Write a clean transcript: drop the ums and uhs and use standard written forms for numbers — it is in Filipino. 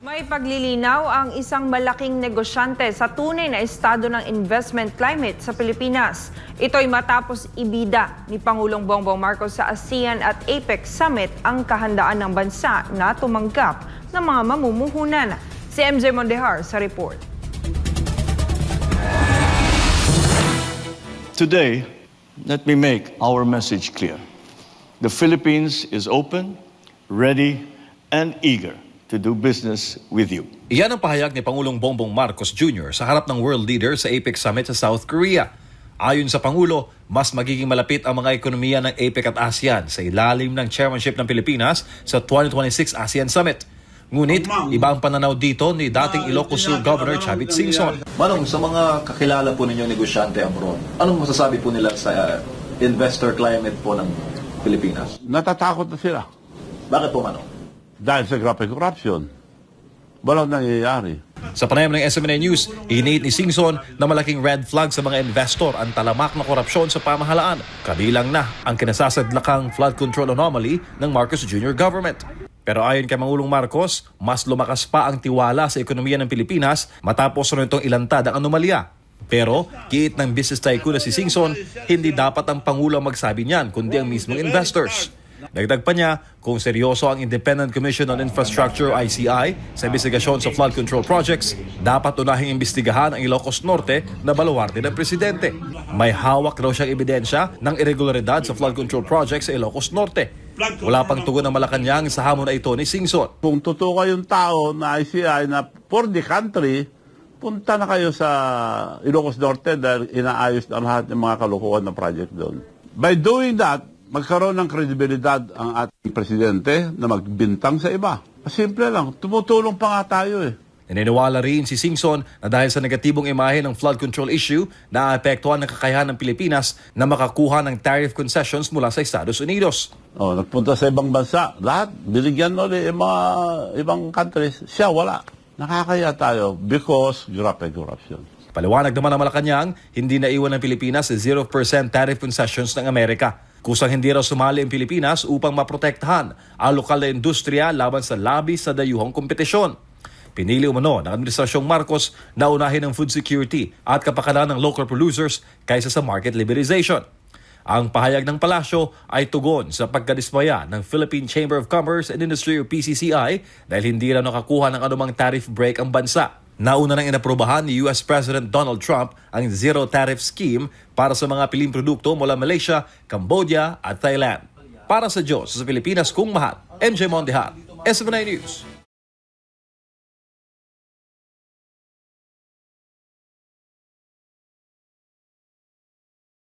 May paglilinaw ang isang malaking negosyante sa tunay na estado ng investment climate sa Pilipinas. Ito'y matapos ibida ni Pangulong Bongbong Marcos sa ASEAN at APEC Summit ang kahandaan ng bansa na tumanggap ng mga mamumuhunan. Si MJ Mondehar sa report. Today, let me make our message clear. The Philippines is open, ready, and eager to do business with you. Iyan ang pahayag ni Pangulong Bongbong Marcos Jr. sa harap ng world leader sa APEC Summit sa South Korea. Ayon sa Pangulo, mas magiging malapit ang mga ekonomiya ng APEC at ASEAN sa ilalim ng chairmanship ng Pilipinas sa 2026 ASEAN Summit. Ngunit, iba ang pananaw dito ni dating Ilocos Sur Governor Chavit Singson. Manong, sa mga kakilala po ninyong negosyante abroad, anong masasabi po nila sa investor climate po ng Pilipinas? Natatakot na sila. Bakit po, Manong? Dahil sa grabe corruption. Walang nangyayari. Sa panayam ng SMNA News, iniit ni Singson na malaking red flag sa mga investor ang talamak na korupsyon sa pamahalaan. Kabilang na ang kinasasadlakang flood control anomaly ng Marcos Jr. government. Pero ayon kay Pangulong Marcos, mas lumakas pa ang tiwala sa ekonomiya ng Pilipinas matapos na itong ilantad ang anomalya. Pero, kiit ng business tycoon na si Singson, hindi dapat ang Pangulo magsabi niyan kundi ang mismong investors. Dagdag pa niya, kung seryoso ang Independent Commission on Infrastructure ICI sa investigasyon sa flood control projects, dapat unahing imbestigahan ang Ilocos Norte na baluarte ng presidente. May hawak raw siyang ebidensya ng irregularidad sa flood control projects sa Ilocos Norte. Wala pang tugon ng Malacanang sa hamon na ito ni Singson. Kung totoo kayong tao na ICI na for the country, punta na kayo sa Ilocos Norte dahil inaayos na lahat ng mga kalukuhan na project doon. By doing that, magkaroon ng kredibilidad ang ating presidente na magbintang sa iba. Simple lang, tumutulong pa nga tayo eh. Naniniwala rin si Singson na dahil sa negatibong imahe ng flood control issue, naapektuhan ng kakayahan ng Pilipinas na makakuha ng tariff concessions mula sa Estados Unidos. Nagpunta sa ibang bansa, lahat, binigyan ulit yung mga ibang countries. Siya, wala. Nakakaya tayo because grabe corruption. Paliwanag naman ng Malacanang, hindi naiwan ng Pilipinas sa 0% tariff concessions ng Amerika. Kusang hindi raw sumali ang Pilipinas upang maprotektahan ang lokal na industriya laban sa labis na dayuhang kompetisyon. Pinili umano ng Administrasyong Marcos na unahin ang food security at kapakanan ng local producers kaysa sa market liberalization. Ang pahayag ng palasyo ay tugon sa pagkadismaya ng Philippine Chamber of Commerce and Industry o PCCI dahil hindi raw nakakuha ng anumang tariff break ang bansa. Nauna nang inaprobahan ni US President Donald Trump ang zero tariff scheme para sa mga piling produkto mula Malaysia, Cambodia at Thailand. Para sa Diyos sa Pilipinas kung mahal, MJ Mondehar, SMNA News.